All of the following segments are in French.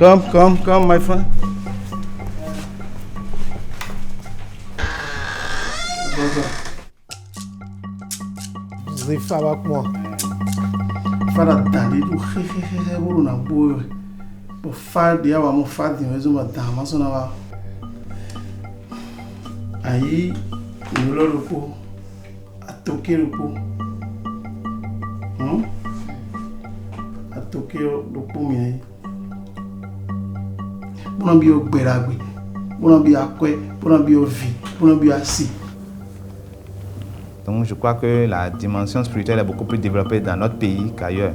Come, my friend. Zifa avec moi. Fada dali du hehehe buru na boyo. Bo fadi ya wa mo fadi wezo madama so na wa. Ayi nulo rupo. Atoke rupo. Atoke rupo mi. Bono bi o gberagbe. Bono bi akwe, bono bi o vi, bono bi asi. Donc je crois que la dimension spirituelle est beaucoup plus développée dans notre pays qu'ailleurs.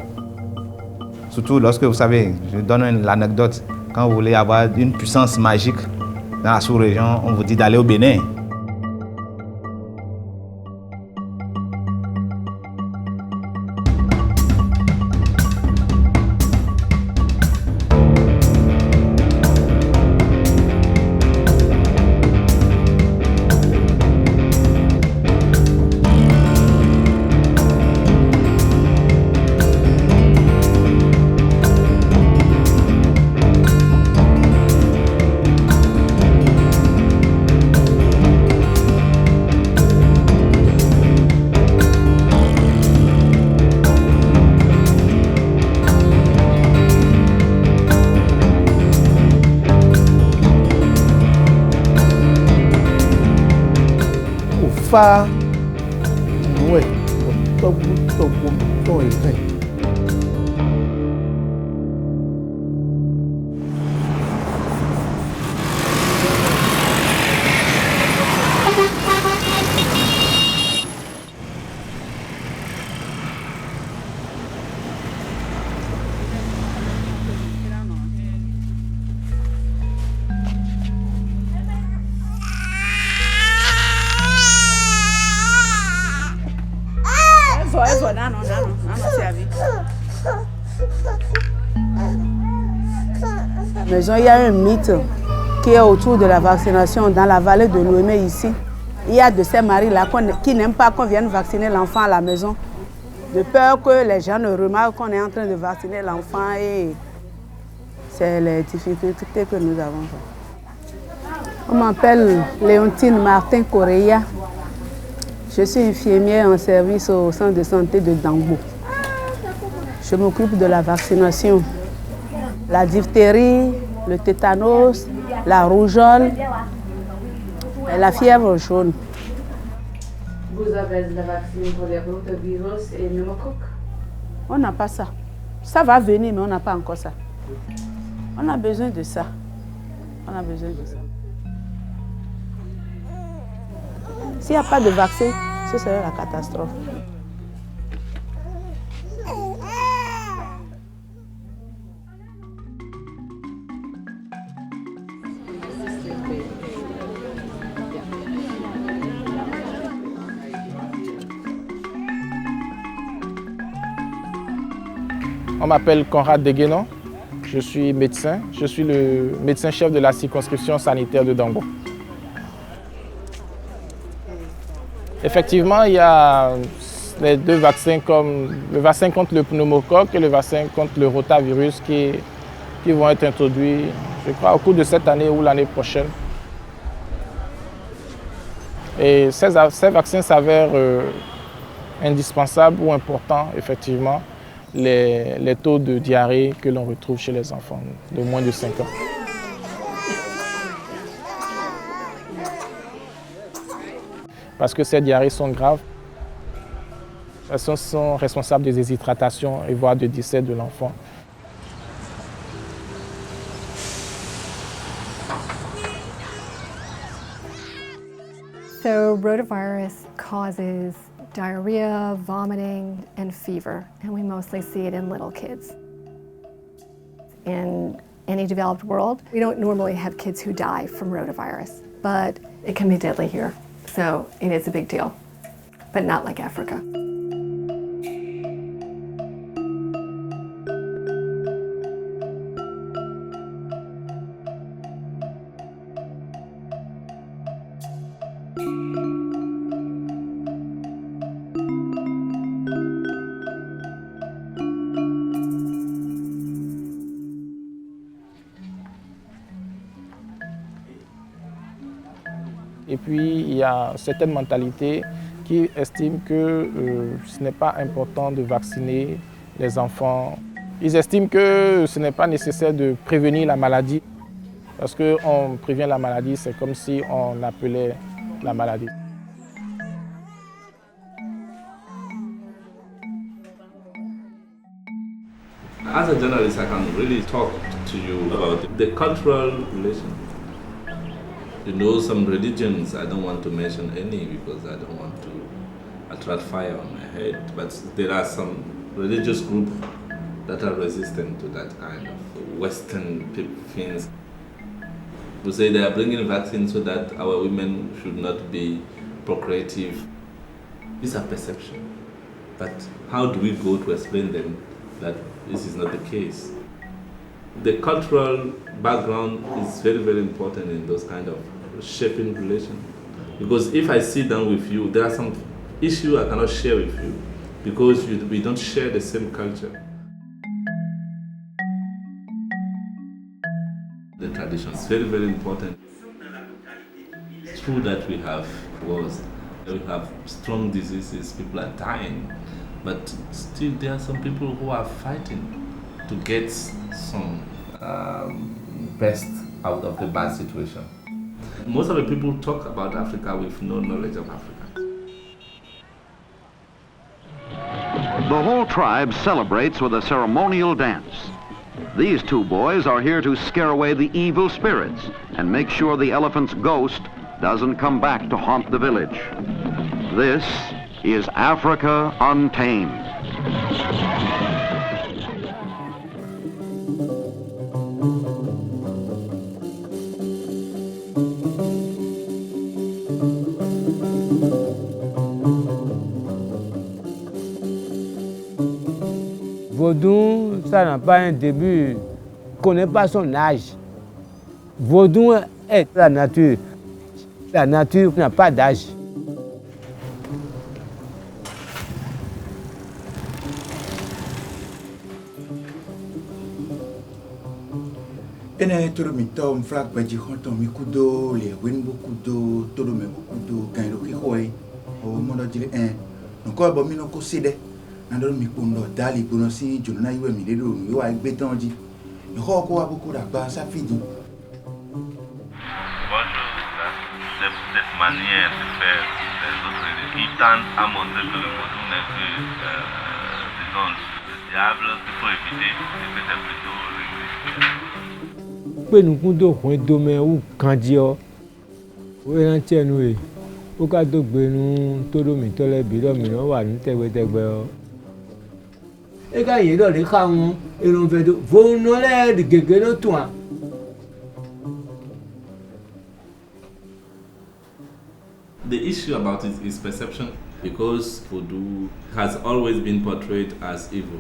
Surtout lorsque, vous savez, je donne l'anecdote, quand vous voulez avoir une puissance magique dans la sous-région, on vous dit d'aller au Bénin. Fa ouais, ton écrin. Maison, il y a un mythe qui est autour de la vaccination dans la vallée de Lomé ici. Il y a de ces maris-là qui n'aiment pas qu'on vienne vacciner l'enfant à la maison, de peur que les gens ne remarquent qu'on est en train de vacciner l'enfant et c'est les difficultés que nous avons. On m'appelle Léontine Martin Correa. Je suis infirmière en service au centre de santé de Dangbo. Je m'occupe de la vaccination. La diphtérie, le tétanos, la rougeole et la fièvre jaune. Vous avez la vaccin pour les rotavirus et pneumocoque? On n'a pas ça. Ça va venir, mais on n'a pas encore ça. On a besoin de ça. On a besoin de ça. S'il n'y a pas de vaccin, ce serait la catastrophe. On m'appelle Conrad Deguénon, je suis médecin, je suis le médecin-chef de la circonscription sanitaire de Dangbo. Effectivement, il y a les deux vaccins comme le vaccin contre le pneumocoque et le vaccin contre le rotavirus qui vont être introduits, je crois, au cours de cette année ou l'année prochaine. Et ces vaccins s'avèrent indispensables ou importants, effectivement, les taux de diarrhée que l'on retrouve chez les enfants de moins de 5 ans. Parce que ces diarrhées sont graves, elles sont responsables des déshydratations et voire de décès de l'enfant. So rotavirus causes diarrhea, vomiting, and fever, and we mostly see it in little kids. In any developed world, we don't normally have kids who die from rotavirus, but it can be deadly here. So it is a big deal, but not like Africa. puis il y a certaines mentalités qui estiment que ce n'est pas important de vacciner les enfants. Ils estiment que ce n'est pas nécessaire de prévenir la maladie, parce qu'on prévient la maladie, c'est comme si on appelait la maladie. As a journalist, I can really talk to you about the cultural relation. You know, some religions, I don't want to mention any because I don't want to attract fire on my head, but there are some religious groups that are resistant to that kind of Western things. We say they are bringing vaccines so that our women should not be procreative. These are perceptions. But how do we go to explain them that this is not the case? The cultural background is very, very important in those kind of shaping relations. Because if I sit down with you, there are some issues I cannot share with you because we don't share the same culture. The tradition is very, very important. It's true that we have wars, we have strong diseases, people are dying, but still there are some people who are fighting to get some best out of the bad situation. Most of the people talk about Africa with no knowledge of Africa. The whole tribe celebrates with a ceremonial dance. These two boys are here to scare away the evil spirits and make sure the elephant's ghost doesn't come back to haunt the village. This is Africa Untamed. Vaudou, ça n'a pas un début, ne connaît pas son âge. Vaudou est la nature. La nature n'a pas d'âge. Ene toro mito mfrak baji honto mikudo le winbu kudo todo me kudo kairo ki hoy o mono jile nko bo mi no ko side na do mi kundo dali bono si junu na iwe mi le do mi wa gbe tan ji ho ko wa buku da ba sa fidi. Cette manière de faire les autres qui tendent à montrer que le vaudou n'est que disons le diable, il faut éviter que c'est plutôt pé nukun do kun do me u kan ji o ran che nu e o ka do gbe nu to do mi to le bi do mi no wa nu tegbe o e ka ye do le ka won e ron fe do vo no le de gege no tun a. The issue about it is perception, because voodoo has always been portrayed as evil.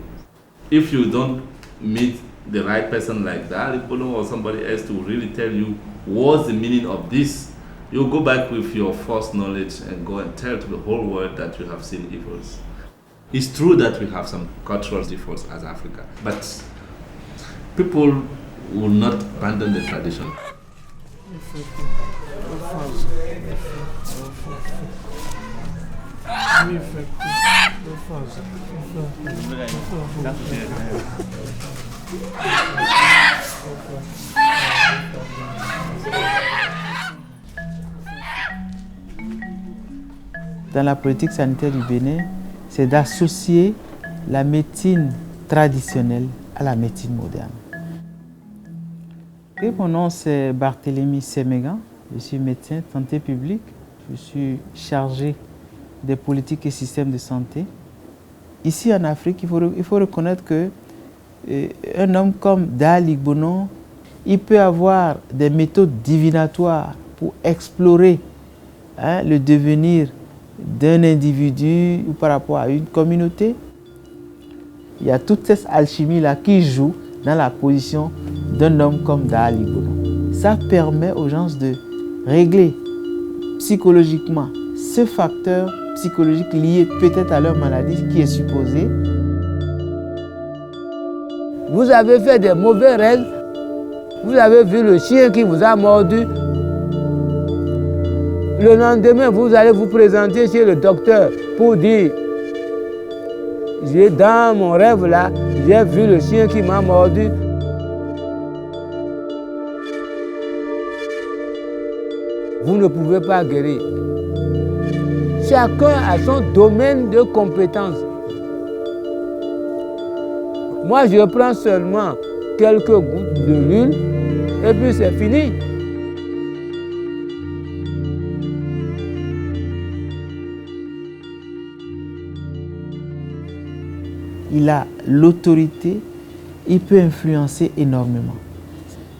If you don't meet the right person like that, or somebody else to really tell you what's the meaning of this, you go back with your false knowledge and go and tell to the whole world that you have seen evils. It's true that we have some cultural defaults as Africa, but people will not abandon the tradition. Dans la politique sanitaire du Bénin, c'est d'associer la médecine traditionnelle à la médecine moderne. Et mon nom c'est Barthélémy Sémégan, je suis médecin de santé publique, je suis chargé des politiques et systèmes de santé. Ici en Afrique, il faut reconnaître qu'un homme comme Dali Igbono, il peut avoir des méthodes divinatoires pour explorer le devenir d'un individu ou par rapport à une communauté. Il y a toute cette alchimie-là qui joue dans la position d'un homme comme Dali Igbono. Ça permet aux gens de régler psychologiquement ce facteur psychologique lié peut-être à leur maladie qui est supposée. Vous avez fait des mauvais rêves, vous avez vu le chien qui vous a mordu. Le lendemain, vous allez vous présenter chez le docteur pour dire dans mon rêve là, j'ai vu le chien qui m'a mordu. Vous ne pouvez pas guérir. Chacun a son domaine de compétence. Moi, je prends seulement quelques gouttes de l'huile et puis c'est fini. Il a l'autorité, il peut influencer énormément.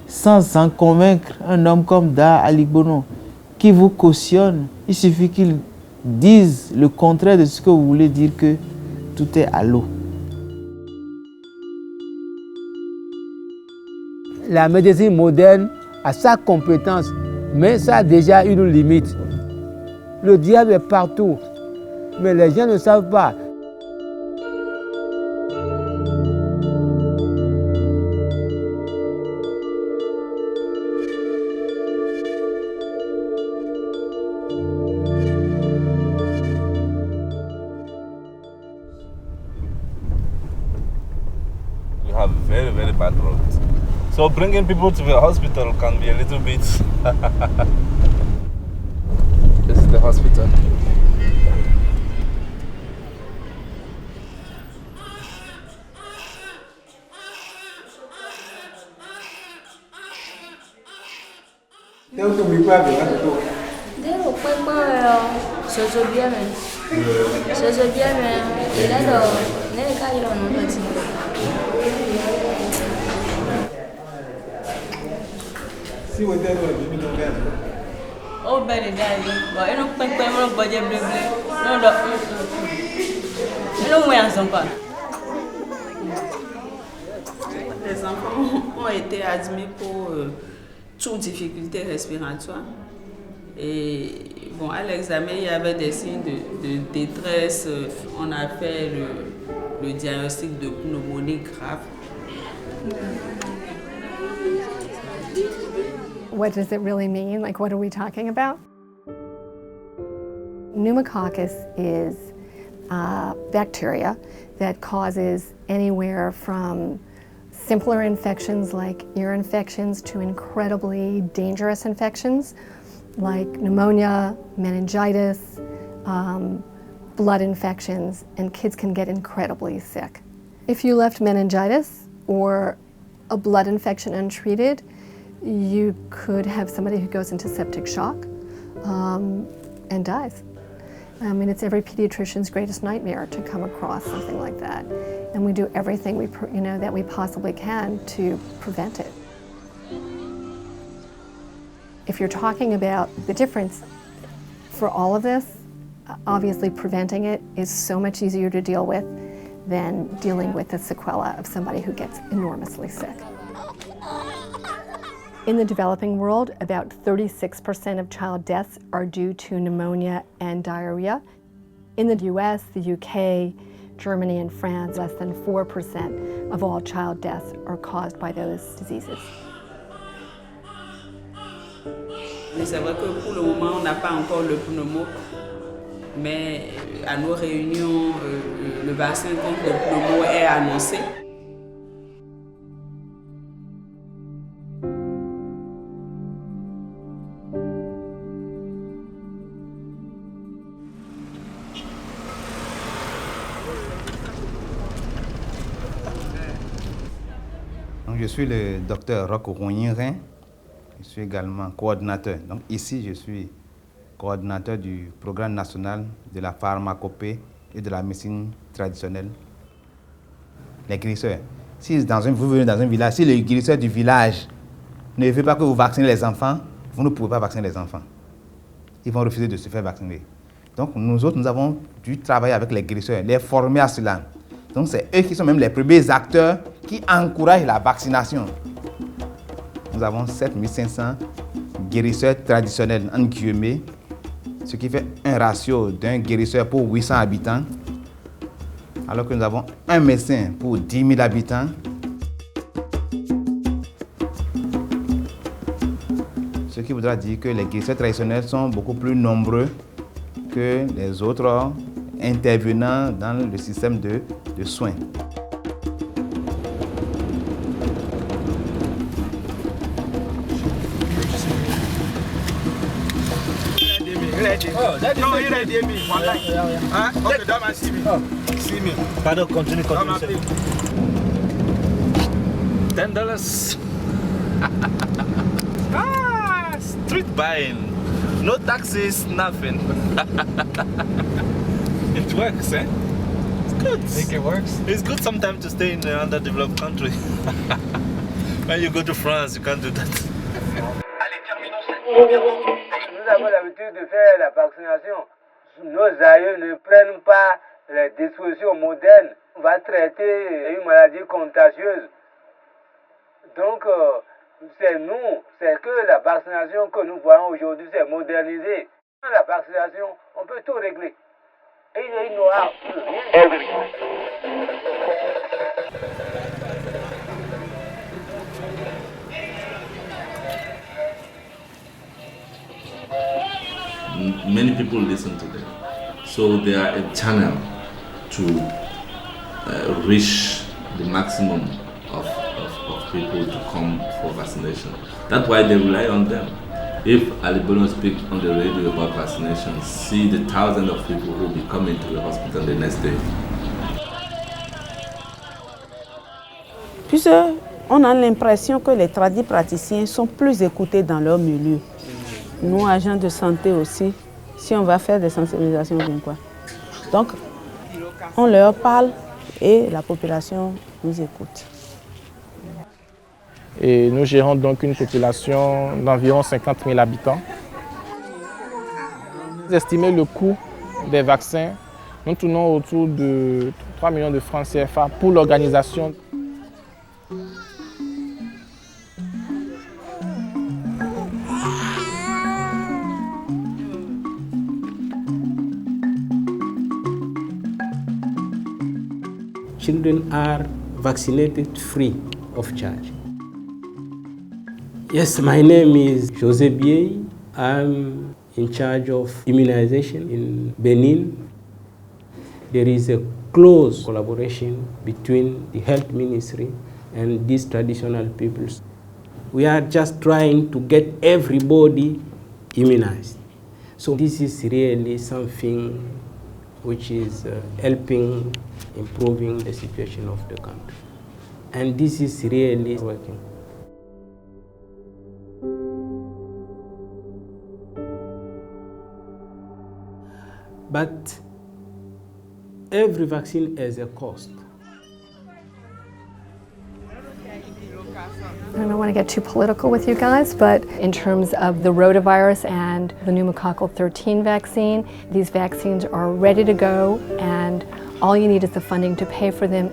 Sans en convaincre un homme comme Da Ali Bono, qui vous cautionne, il suffit qu'il dise le contraire de ce que vous voulez dire, que tout est à l'eau. La médecine moderne a sa compétence, mais ça a déjà une limite. Le diable est partout, mais les gens ne savent pas. We have very, very bad roads. So bringing people to the hospital can be a little bit... This is the hospital. Si vous êtes oh, ben les gars, bon, ils n'ont pas de budget bleu. Non, non. Ils n'ont pas. Les enfants ont été admis pour toute difficulté respiratoire. Et bon, à l'examen, il y avait des signes de détresse. On a fait le diagnostic de pneumonie grave. What does it really mean? Like, what are we talking about? Pneumococcus is a bacteria that causes anywhere from simpler infections like ear infections to incredibly dangerous infections like pneumonia, meningitis, blood infections, and kids can get incredibly sick. If you left meningitis or a blood infection untreated, you could have somebody who goes into septic shock and dies. I mean, it's every pediatrician's greatest nightmare to come across something like that. And we do everything that we possibly can to prevent it. If you're talking about the difference for all of this, obviously preventing it is so much easier to deal with than dealing with the sequela of somebody who gets enormously sick. In the developing world, about 36% of child deaths are due to pneumonia and diarrhea. In the US, the UK, Germany, and France, less than 4% of all child deaths are caused by those diseases. C'est vrai que pour le moment, on n'a pas encore le pneumo, mais à nos réunions, le vaccin contre le pneumo est annoncé. Je suis le docteur Roch Rougnyerin. Je suis également coordinateur. Donc ici, je suis coordinateur du programme national de la pharmacopée et de la médecine traditionnelle. Les guérisseurs. Si vous venez dans un village, si le guérisseur du village ne veut pas que vous vaccinez les enfants, vous ne pouvez pas vacciner les enfants. Ils vont refuser de se faire vacciner. Donc nous autres, nous avons dû travailler avec les guérisseurs, les former à cela. Donc c'est eux qui sont même les premiers acteurs qui encouragent la vaccination. Nous avons 7500 guérisseurs traditionnels en guillemets, ce qui fait un ratio d'un guérisseur pour 800 habitants, alors que nous avons un médecin pour 10 000 habitants. Ce qui voudra dire que les guérisseurs traditionnels sont beaucoup plus nombreux que les autres intervenants dans le système de soins. Pardon, continue. $10. Street buying. No taxes, nothing. It works, eh? It's good. Think it works? It's good sometimes to stay in an underdeveloped country. When you go to France, you can't do that. Nous avons l'habitude de faire la vaccination. Nos aïeux ne prennent pas les dispositions modernes. On va traiter une maladie contagieuse. Donc, c'est que la vaccination que nous voyons aujourd'hui, c'est modernisé. Dans la vaccination, on peut tout régler. Et il n'y aura plus rien. Many people listen to them. So they are a channel to reach the maximum of people to come for vaccination. That's why they rely on them. If Ali Bono speaks on the radio about vaccinations, see the thousands of people who will be coming to the hospital the next day. Puisque on a l'impression que les tradis praticiens sont plus écoutés dans leur milieu. Nous, agents de santé aussi, si on va faire des sensibilisations, bien quoi. Donc, on leur parle et la population nous écoute. Et nous gérons donc une population d'environ 50 000 habitants. Vous estimez le coût des vaccins, nous tournons autour de 3 millions de francs CFA pour l'organisation. Children are vaccinated free of charge. Yes, my name is José Biey. I'm in charge of immunization in Benin. There is a close collaboration between the health ministry and these traditional peoples. We are just trying to get everybody immunized. So this is really something which is helping improving the situation of the country. And this is really working. But every vaccine has a cost. I don't want to get too political with you guys, but in terms of the rotavirus and the pneumococcal 13 vaccine, these vaccines are ready to go, and all you need is the funding to pay for them.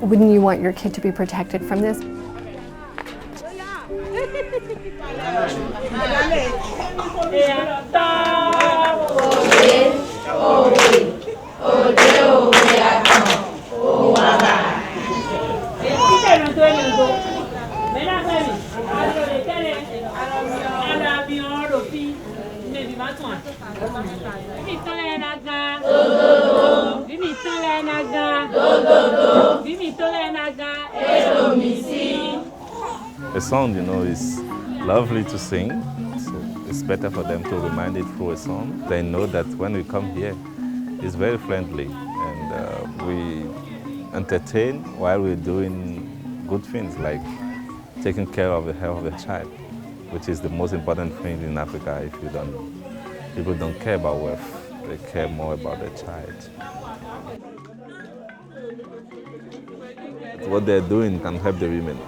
Wouldn't you want your kid to be protected from this? A song, you know, is lovely to sing, so it's better for them to remind it through a song. They know that when we come here, it's very friendly, and we entertain while we're doing good things like taking care of the health of the child, which is the most important thing in Africa. If you don't, people don't care about wealth, they care more about the child. What they're doing can help the women.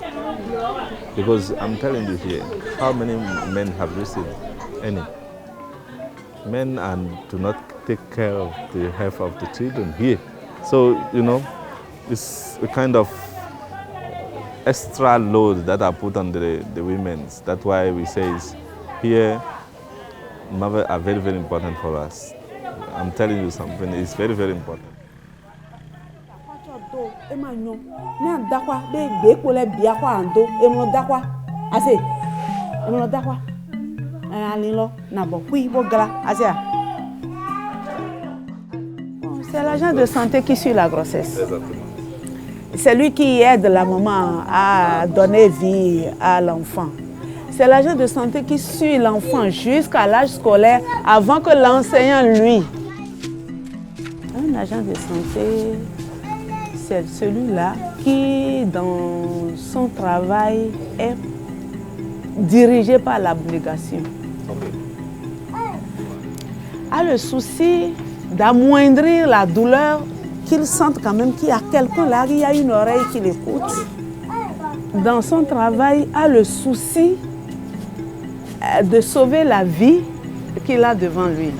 Because I'm telling you here, how many men have received any? Men do not take care of the health of the children here. So, you know, it's a kind of extra load that are put on the women. That's why we say here, mothers are very, very important for us. I'm telling you something, it's very, very important. C'est l'agent de santé qui suit la grossesse. Exactement. C'est lui qui aide la maman à donner vie à l'enfant. C'est l'agent de santé qui suit l'enfant jusqu'à l'âge scolaire avant que l'enseignant, lui. Un agent de santé, c'est celui-là qui, dans son travail, est dirigé par l'abnégation. A le souci d'amoindrir la douleur, qu'il sente quand même qu'il y a quelqu'un là, il y a une oreille qui l'écoute. Dans son travail, a le souci de sauver la vie qu'il a devant lui.